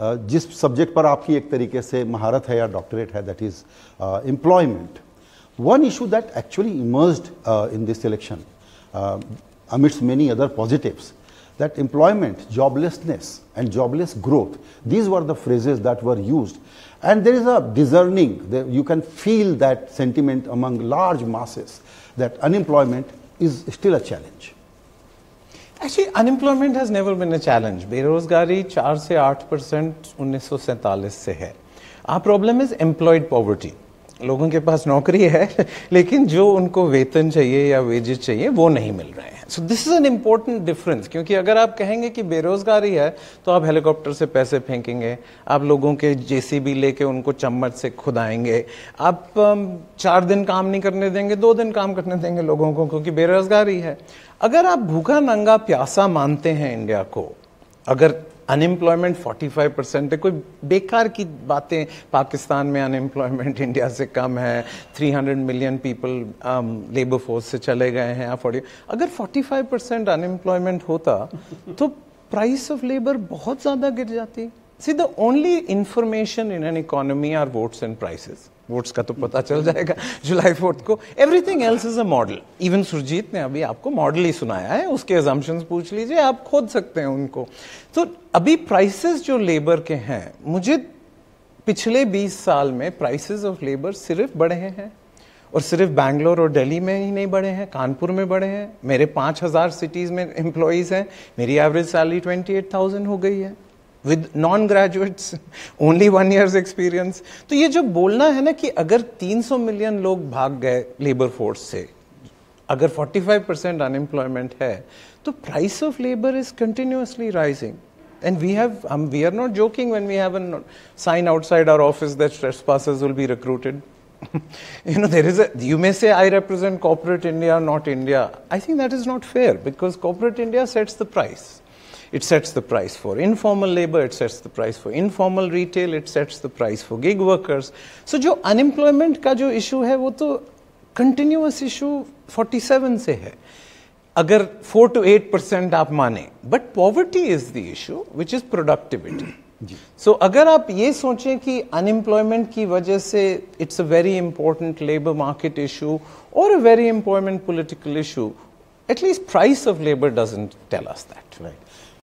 जिस सब्जेक्ट पर आपकी एक तरीके से महारत है या डॉक्टरेट है, that is employment. One issue that actually emerged in this election, amidst many other positives, that employment, joblessness, and jobless growth, these were the phrases that were used. And there is a discerning, you can feel that sentiment among large masses that unemployment is still a challenge. Actually, unemployment has never been a challenge. बेरोजगारी 4 से 8% 1947 से है. Our problem is employed poverty. लोगों के पास नौकरी है लेकिन जो उनको वेतन चाहिए या वेजेस चाहिए वो नहीं मिल रहे हैं. So this is an important difference, क्योंकि अगर आप कहेंगे कि बेरोजगारी है तो आप हेलीकॉप्टर से पैसे फेंकेंगे, आप लोगों के जेसीबी लेके उनको चम्मच से खुदाएंगे, आप 4 दिन काम नहीं करने देंगे, 2 दिन काम करने देंगे लोगों को, क्योंकि बेरोजगारी है. अगर आप भूखा नंगा प्यासा मानते हैं इंडिया को, अगर अनएम्प्लॉयमेंट 45% है, कोई बेकार की बातें, पाकिस्तान में अनएम्प्लॉयमेंट इंडिया से कम है, 300 मिलियन पीपल लेबर फोर्स से चले गए हैं, अगर 45% अनएम्प्लॉयमेंट होता तो प्राइस ऑफ लेबर बहुत ज्यादा गिर जाती. See the only information in an economy are votes and prices. Votes का तो पता चल जाएगा जुलाई 4 को. Everything else is a model. Even Surjit ने अभी आपको मॉडल ही सुनाया है, उसके असम्पशंस पूछ लीजिए, आप खोद सकते हैं उनको. तो अभी प्राइसेस जो लेबर के हैं, मुझे पिछले 20 साल में प्राइसेस ऑफ लेबर सिर्फ बढ़े हैं, और सिर्फ बैंगलोर और दिल्ली में ही नहीं बढ़े हैं, कानपुर में बढ़े हैं. मेरे 5000 सिटीज में एम्प्लॉइज हैं, मेरी एवरेज सैलरी 28,000 हो गई है with non-graduates, only 1 year's experience. तो ये जो बोलना है ना कि अगर 300 मिलियन लोग भाग गए लेबर फोर्स से, अगर 45% अनएम्प्लॉयमेंट है, तो price of labour is continuously rising. And we are not joking when we have a sign outside our office that trespassers will be recruited. You may say I represent corporate India, not India. I think that is not fair, because corporate India sets the price. It sets the price for informal labor, it sets the price for informal retail, it sets the price for gig workers. So जो unemployment का जो issue है वो तो continuous issue 47 से है, अगर 4 to 8% आप माने. But poverty is the issue, which is productivity. So अगर आप ये सोचें कि unemployment की वजह से it's a very important labor market issue or a very important political issue, at least price of labor doesn't tell us that. Right.